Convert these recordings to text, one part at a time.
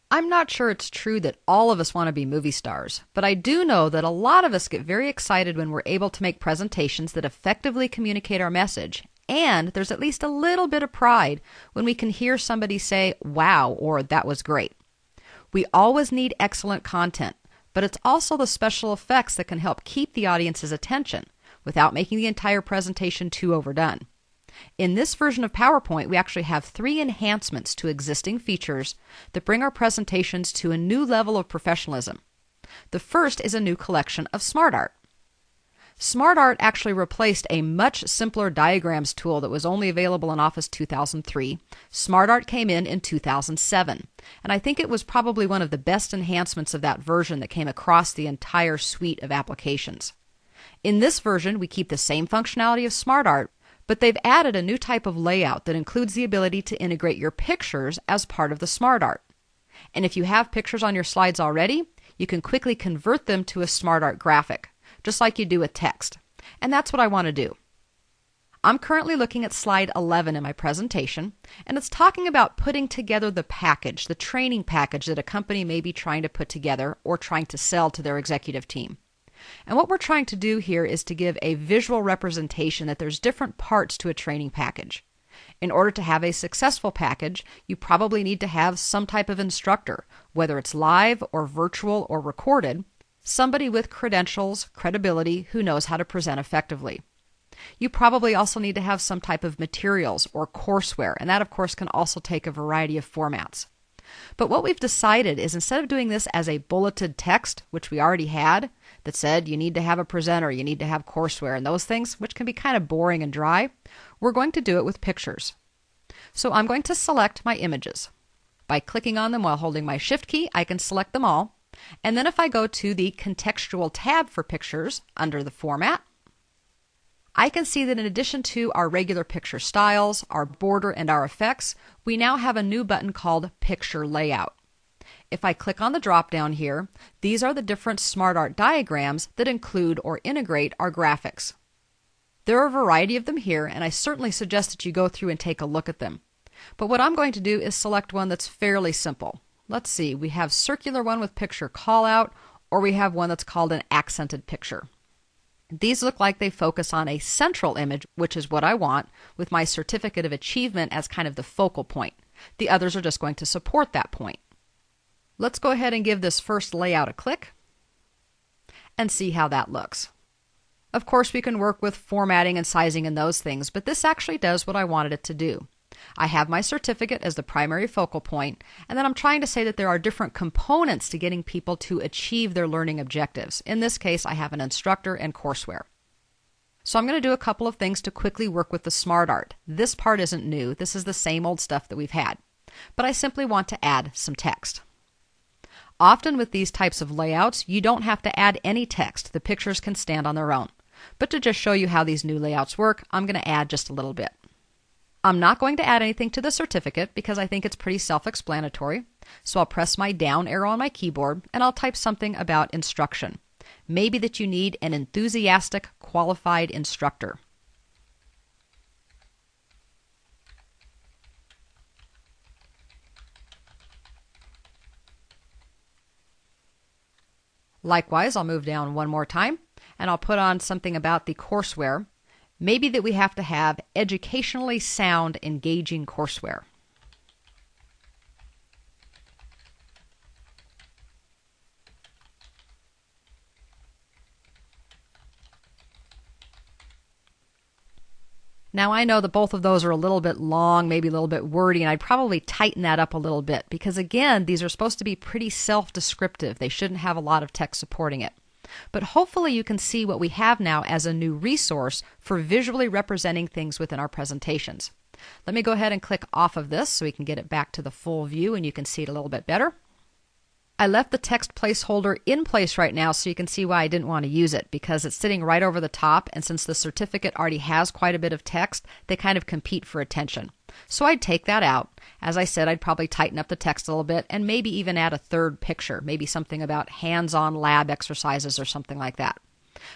I'm not sure it's true that all of us want to be movie stars, but I do know that a lot of us get very excited when we're able to make presentations that effectively communicate our message. And there's at least a little bit of pride when we can hear somebody say, wow, or that was great. We always need excellent content, but it's also the special effects that can help keep the audience's attention without making the entire presentation too overdone. In this version of PowerPoint, we actually have 3 enhancements to existing features that bring our presentations to a new level of professionalism. The first is a new collection of SmartArt. SmartArt actually replaced a much simpler diagrams tool that was only available in Office 2003. SmartArt came in 2007, and I think it was probably one of the best enhancements of that version that came across the entire suite of applications. In this version, we keep the same functionality of SmartArt, but they've added a new type of layout that includes the ability to integrate your pictures as part of the SmartArt. And if you have pictures on your slides already, you can quickly convert them to a SmartArt graphic, just like you do with text. And that's what I want to do. I'm currently looking at slide 11 in my presentation, and it's talking about putting together the package, the training package that a company may be trying to put together or trying to sell to their executive team. And what we're trying to do here is to give a visual representation that there's different parts to a training package. In order to have a successful package, you probably need to have some type of instructor, whether it's live or virtual or recorded, somebody with credentials, credibility, who knows how to present effectively. You probably also need to have some type of materials or courseware, and that of course can also take a variety of formats. But what we've decided is instead of doing this as a bulleted text, which we already had, that said you need to have a presenter, you need to have courseware and those things, which can be kind of boring and dry, we're going to do it with pictures. So I'm going to select my images. By clicking on them while holding my Shift key, I can select them all. And then if I go to the Contextual tab for pictures under the Format, I can see that in addition to our regular picture styles, our border, and our effects, we now have a new button called Picture Layout. If I click on the drop down here, these are the different SmartArt diagrams that include or integrate our graphics. There are a variety of them here, and I certainly suggest that you go through and take a look at them. But what I'm going to do is select one that's fairly simple. Let's see, we have circular one with picture callout, or we have one that's called an accented picture. These look like they focus on a central image, which is what I want, with my certificate of achievement as kind of the focal point. The others are just going to support that point. Let's go ahead and give this first layout a click and see how that looks. Of course, we can work with formatting and sizing and those things, but this actually does what I wanted it to do. I have my certificate as the primary focal point, and then I'm trying to say that there are different components to getting people to achieve their learning objectives. In this case, I have an instructor and courseware. So I'm going to do a couple of things to quickly work with the SmartArt. This part isn't new. This is the same old stuff that we've had. But I simply want to add some text. Often with these types of layouts, you don't have to add any text. The pictures can stand on their own. But to just show you how these new layouts work, I'm going to add just a little bit. I'm not going to add anything to the certificate because I think it's pretty self-explanatory. So I'll press my down arrow on my keyboard and I'll type something about instruction. Maybe that you need an enthusiastic, qualified instructor. Likewise, I'll move down one more time and I'll put on something about the courseware. Maybe that we have to have educationally sound, engaging courseware. Now I know that both of those are a little bit long, maybe a little bit wordy, and I'd probably tighten that up a little bit because again, these are supposed to be pretty self-descriptive. They shouldn't have a lot of text supporting it. But hopefully you can see what we have now as a new resource for visually representing things within our presentations. Let me go ahead and click off of this so we can get it back to the full view and you can see it a little bit better. I left the text placeholder in place right now so you can see why I didn't want to use it, because it's sitting right over the top, and since the certificate already has quite a bit of text, they kind of compete for attention. So I'd take that out. As I said, I'd probably tighten up the text a little bit and maybe even add a third picture, maybe something about hands-on lab exercises or something like that.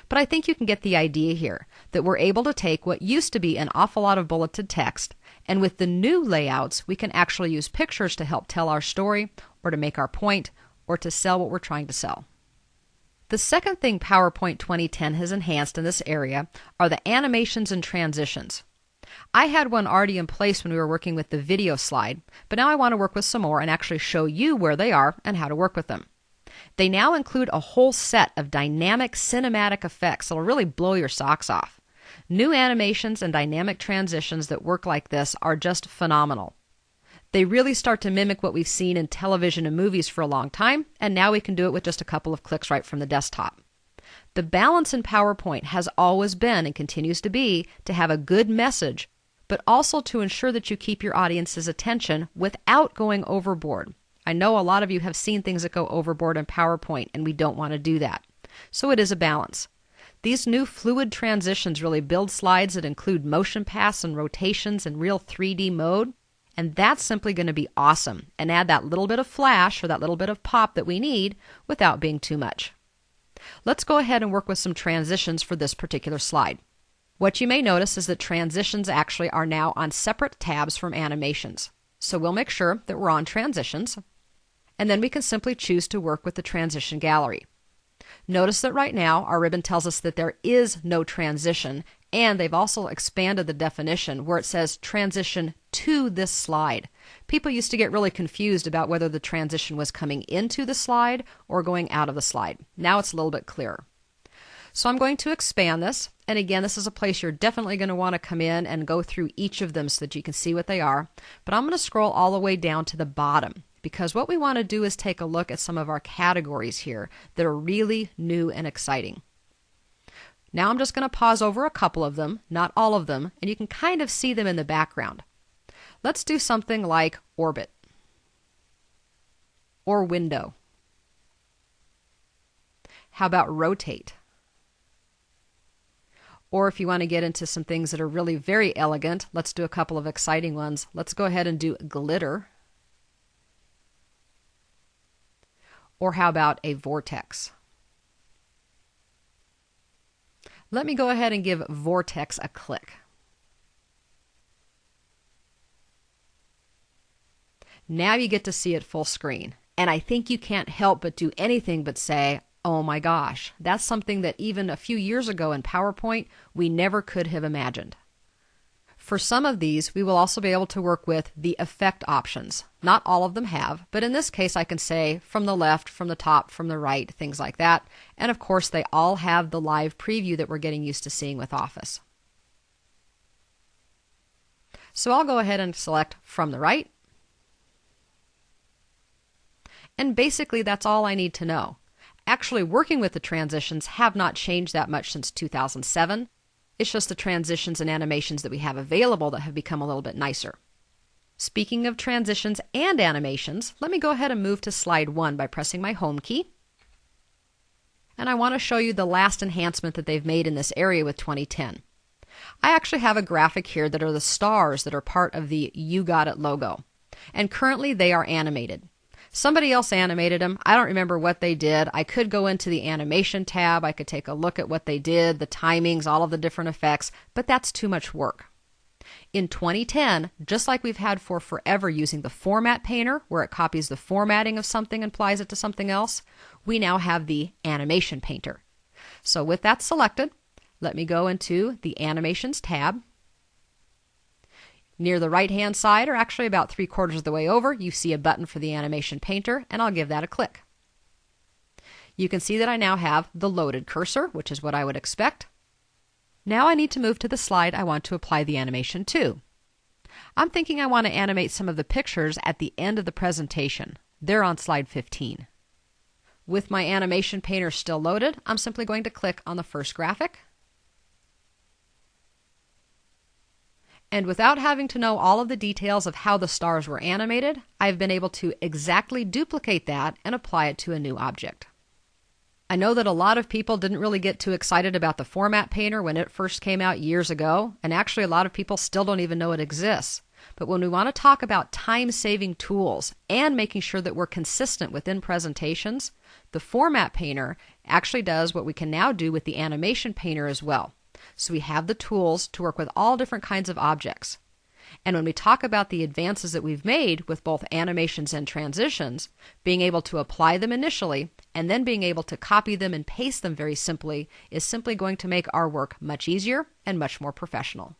But I think you can get the idea here, that we're able to take what used to be an awful lot of bulleted text And with the new layouts, we can actually use pictures to help tell our story, or to make our point, or to sell what we're trying to sell. The second thing PowerPoint 2010 has enhanced in this area are the animations and transitions. I had one already in place when we were working with the video slide, but now I want to work with some more and actually show you where they are and how to work with them. They now include a whole set of dynamic cinematic effects that'll really blow your socks off. New animations and dynamic transitions that work like this are just phenomenal. They really start to mimic what we've seen in television and movies for a long time, and now we can do it with just a couple of clicks right from the desktop. The balance in PowerPoint has always been and continues to be to have a good message, but also to ensure that you keep your audience's attention without going overboard. I know a lot of you have seen things that go overboard in PowerPoint, and we don't want to do that. So it is a balance. These new fluid transitions really build slides that include motion paths and rotations in real 3D mode, and that's simply going to be awesome and add that little bit of flash or that little bit of pop that we need without being too much. Let's go ahead and work with some transitions for this particular slide. What you may notice is that transitions actually are now on separate tabs from animations. So we'll make sure that we're on transitions, and then we can simply choose to work with the transition gallery. Notice that right now our ribbon tells us that there is no transition, and they've also expanded the definition where it says transition to this slide. People used to get really confused about whether the transition was coming into the slide or going out of the slide. Now it's a little bit clearer. So I'm going to expand this, and again, this is a place you're definitely going to want to come in and go through each of them so that you can see what they are. But I'm going to scroll all the way down to the bottom, because what we want to do is take a look at some of our categories here that are really new and exciting. Now I'm just going to pause over a couple of them, not all of them, and you can kind of see them in the background. Let's do something like orbit or window. How about rotate? Or if you want to get into some things that are really very elegant, let's do a couple of exciting ones. Let's go ahead and do glitter. Or how about a vortex? Let me go ahead and give vortex a click. Now you get to see it full screen. And I think you can't help but do anything but say, oh my gosh, that's something that even a few years ago in PowerPoint, we never could have imagined. For some of these, we will also be able to work with the effect options. Not all of them have, but in this case I can say from the left, from the top, from the right, things like that. And of course they all have the live preview that we're getting used to seeing with Office. So I'll go ahead and select from the right. And basically that's all I need to know. Actually, working with the transitions have not changed that much since 2007. It's just the transitions and animations that we have available that have become a little bit nicer. Speaking of transitions and animations, let me go ahead and move to slide 1 by pressing my home key. And I want to show you the last enhancement that they've made in this area with 2010. I actually have a graphic here that are the stars that are part of the You Got It logo. And currently they are animated. Somebody else animated them. I don't remember what they did. I could go into the animation tab. I could take a look at what they did, the timings, all of the different effects, but that's too much work. In 2010, just like we've had for forever using the Format Painter, where it copies the formatting of something and applies it to something else, we now have the Animation Painter. So with that selected, let me go into the Animations tab. Near the right-hand side, or actually about 3/4 of the way over, you see a button for the Animation Painter, and I'll give that a click. You can see that I now have the loaded cursor, which is what I would expect. Now I need to move to the slide I want to apply the animation to. I'm thinking I want to animate some of the pictures at the end of the presentation. They're on slide 15. With my Animation Painter still loaded, I'm simply going to click on the first graphic. And without having to know all of the details of how the stars were animated, I've been able to exactly duplicate that and apply it to a new object. I know that a lot of people didn't really get too excited about the Format Painter when it first came out years ago, and actually a lot of people still don't even know it exists. But when we want to talk about time-saving tools and making sure that we're consistent within presentations, the Format Painter actually does what we can now do with the Animation Painter as well. So we have the tools to work with all different kinds of objects. And when we talk about the advances that we've made with both animations and transitions, being able to apply them initially and then being able to copy them and paste them very simply is simply going to make our work much easier and much more professional.